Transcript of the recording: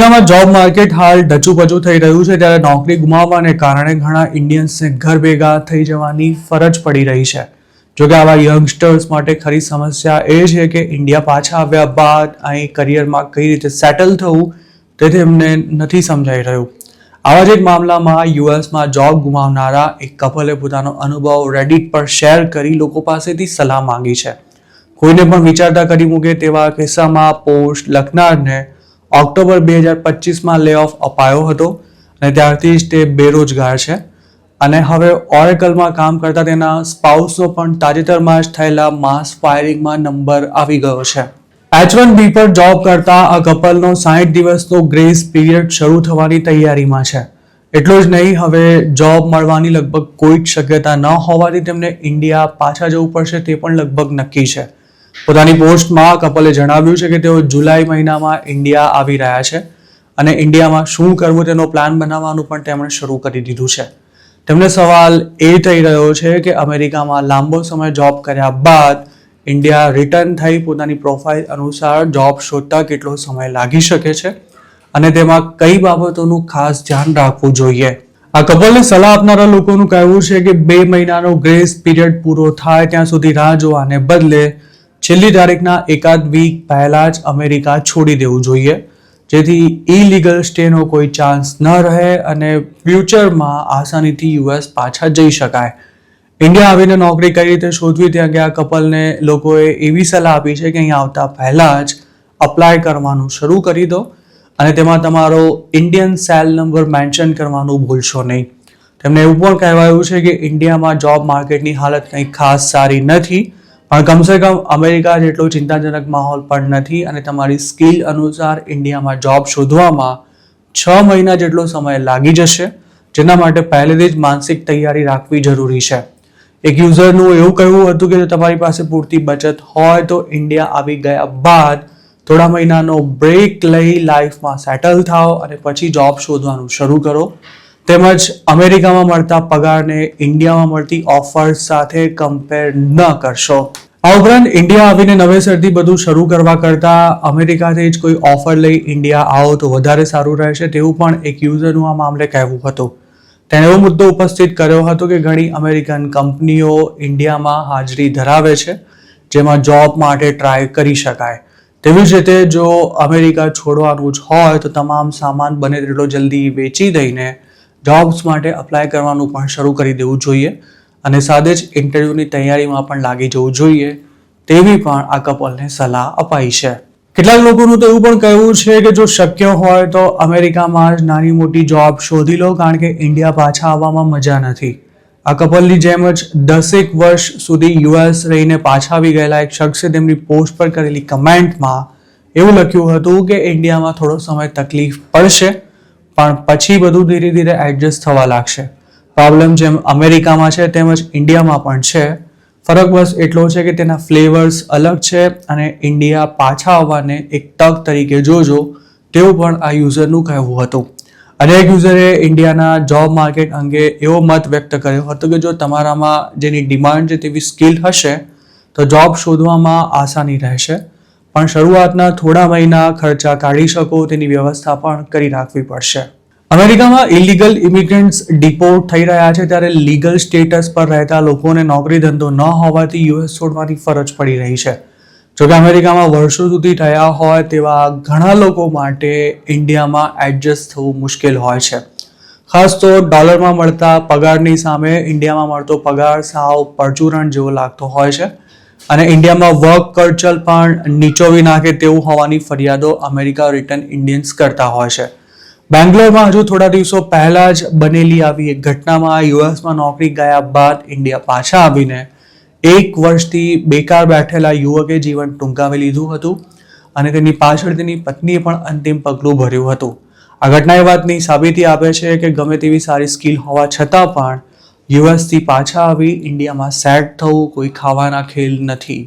અમેરિકામાં job market હાલ ડચુપચુ થઈ રહ્યું છે, ત્યારે નોકરી ગુમાવવાને કારણે ઘણા ઇન્ડિયન્સને ઘર ભેગા થઈ જવાની ફરજ પડી રહી છે. જોકે આવા યંગસ્ટર્સ માટે ખરી સમસ્યા એ છે કે ઇન્ડિયા પાછા આવ્યા બાદ અહીં કરિયરમાં કઈ રીતે સેટલ થવું તે તેમને નથી સમજાઈ રહ્યું. આવા જ એક મામલામાં યુએસમાં જોબ ગુમાવનારા એક કપલે પોતાનો અનુભવ રેડિટ પર શેર કરી લોકો પાસેથી સલાહ માંગી છે. કોઈને પણ વિચારતા કરી મૂકે તેવા કિસ્સામાં પોસ્ટ લખનારને ઓક્ટોબર 2025માં લે ઓફ અપાયો હતો અને ત્યારથી જ તે બેરોજગાર છે અને હવે ઓરેકલમાં કામ કરતા તેના સ્પાઉસનો પણ તાજેતરમાં જ થયેલા માસ ફાયરિંગમાં નંબર આવી ગયો છે. H1B પર જોબ કરતા આ કપલનો 60 દિવસનો ગ્રેસ પીરિયડ શરૂ થવાની તૈયારીમાં છે. એટલું જ નહીં, હવે જોબ મળવાની લગભગ કોઈ જ શક્યતા ન હોવાથી તેમને ઇન્ડિયા પાછા જવું પડશે તે પણ લગભગ નક્કી છે. પોતાની પોસ્ટમાં કપલે જણાવ્યું છે કે તેઓ જુલાઈ મહિનામાં ઇન્ડિયા આવી રહ્યા છે અને ઇન્ડિયામાં શું કરવું તેનો પ્લાન બનાવવાનું પણ તેમણે શરૂ કરી દીધું છે. તેમને સવાલ એ થઈ રહ્યો છે કે અમેરિકામાં લાંબો સમય જોબ કર્યા બાદ ઇન્ડિયા રિટર્ન થઈ પોતાની પ્રોફાઇલ અનુસાર જોબ શોધતા કેટલો સમય લાગી શકે છે અને તેમાં કઈ બાબતોનું ખાસ ધ્યાન રાખવું જોઈએ. આ કપલને સલાહ આપનારા લોકોનું કહેવું છે કે 2 મહિનાનો ગ્રેસ પીરિયડ પૂરો થાય ત્યાં સુધી રાહ જોવાને બદલે છેલ્લી તારીખના એકાદ વીક પહેલા જ અમેરિકા છોડી દેવું જોઈએ, જેથી ઇલીગલ સ્ટેનો કોઈ ચાન્સ ન રહે અને ફ્યુચરમાં આસાનીથી યુએસ પાછા જઈ શકાય. ઇન્ડિયા આવીને નોકરી કઈ રીતે શોધવી તે અંગે આ કપલને લોકોએ એવી સલાહ આપી છે કે અહીં આવતા પહેલા જ અપ્લાય કરવાનું શરૂ કરી દો અને તેમાં તમારો ઇન્ડિયન સેલ નંબર મેન્શન કરવાનું ભૂલશો નહીં. તેમને એવું પણ કહેવાયું છે કે ઇન્ડિયામાં જોબ માર્કેટની હાલત કંઈ ખાસ સારી નથી, પણ કમસે કમ અમેરિકા જેટલો ચિંતાજનક માહોલ પણ નથી અને તમારી સ્કિલ અનુસાર ઇન્ડિયામાં જોબ શોધવામાં 6 મહિના જેટલો સમય લાગી જશે, જેના માટે પહેલેથી જ માનસિક તૈયારી રાખવી જરૂરી છે. એક યુઝરનું એવું કહેવું હતું કે જો તમારી પાસે પૂરતી બચત હોય તો ઇન્ડિયા આવી ગયા બાદ થોડા મહિનાનો બ્રેક લઈ લાઈફમાં સેટલ થાઓ અને પછી જોબ શોધવાનું શરૂ કરો. તેમજ અમેરિકામાં મળતા પગારને ઇન્ડિયામાં મળતી ઓફર્સ સાથે કમ્પેર ન કરશો. આ ઉપરાંત ઇન્ડિયા આવીને નવેસરથી બધું શરૂ કરવા કરતાં અમેરિકાથી જ કોઈ ઓફર લઈ ઇન્ડિયા આવો તો વધારે સારું રહેશે તેવું પણ એક યુઝરનું આ મામલે કહેવું હતું. તેણે એવો મુદ્દો ઉપસ્થિત કર્યો હતો કે ઘણી અમેરિકન કંપનીઓ ઇન્ડિયામાં હાજરી ધરાવે છે જેમાં જોબ માટે ટ્રાય કરી શકાય. તેવી જ રીતે જો અમેરિકા છોડવાનું જ હોય તો તમામ સામાન બને તેટલો જલ્દી વેચી દઈને જોબ્સ માટે અપ્લાય કરવાનું પણ શરૂ કરી દેવું જોઈએ અને સાથે જ ઇન્ટરવ્યૂની તૈયારીમાં પણ લાગી જવું જોઈએ તેવી પણ આ કપલને સલાહ અપાઈ છે. કેટલાક લોકોનું તો એવું પણ કહેવું છે કે જો શક્ય હોય તો અમેરિકામાં જ નાની મોટી જોબ શોધી લો, કારણ કે ઇન્ડિયા પાછા આવવામાં મજા નથી. આ કપલની જેમ જ 10 વર્ષ સુધી યુએસ રહીને પાછા આવી ગયેલા એક શખ્સે તેમની પોસ્ટ પર કરેલી કમેન્ટમાં એવું લખ્યું હતું કે ઇન્ડિયામાં થોડો સમય તકલીફ પડશે પણ પછી બધું ધીરે ધીરે એડજસ્ટ થવા લાગશે. પ્રોબ્લેમ જેમ અમેરિકામાં છે તેમજ ઇન્ડિયામાં પણ છે, ફરક બસ એટલો છે કે તેના ફ્લેવર્સ અલગ છે અને ઇન્ડિયા પાછા આવવાને એક તક તરીકે જોજો તેવું પણ આ યુઝરનું કહેવું હતું. અને એક યુઝરે ઇન્ડિયાના જોબ માર્કેટ અંગે એવો મત વ્યક્ત કર્યો હતો કે જો તમારામાં જેની ડિમાન્ડ છે તેવી સ્કિલ હશે તો જોબ શોધવામાં આસાની રહેશે, પણ શરૂઆતના થોડા મહિના ખર્ચા કાઢી શકો તેની વ્યવસ્થા પણ કરી રાખવી પડશે. અમેરિકામાં ઇલીગલ ઇમિગ્રન્ટ્સ ડિપોર્ટ થઈ રહ્યા છે ત્યારે લીગલ સ્ટેટસ પર રહેતા લોકોને નોકરી ધંધો ન હોવાથી યુએસ છોડવાની ફરજ પડી રહી છે. જોકે અમેરિકામાં વર્ષો સુધી રહ્યા હોય તેવા ઘણા લોકો માટે ઇન્ડિયામાં એડજસ્ટ થવું મુશ્કેલ હોય છે. ખાસ તો ડોલરમાં મળતા પગારની સામે ઇન્ડિયામાં મળતો પગાર સાવ પરચુરણ જેવો લાગતો હોય છે અને ઇન્ડિયામાં વર્ક કલ્ચર પણ નીચોવી નાખે તેવું હોવાની ફરિયાદો અમેરિકા રિટર્ન ઇન્ડિયન્સ કરતા હોય છે. બેંગ્લોરમાં હજુ થોડા દિવસો પહેલા જ બનેલી આવી એક ઘટનામાં યુએસમાં નોકરી ગયા બાદ ઇન્ડિયા પાછા આવીને 1 વર્ષથી બેકાર બેઠેલા યુવકે જીવન ટૂંકાવી લીધું હતું અને તેની પાછળ તેની પત્નીએ પણ અંતિમ પગલું ભર્યું હતું. આ ઘટના એ વાતની સાબિતી આપે છે કે ગમે તેવી સારી સ્કિલ હોવા છતાં પણ યુએસથી પાછા આવી ઇન્ડિયામાં સેટ થવું કોઈ ખાવાના ખેલ નથી.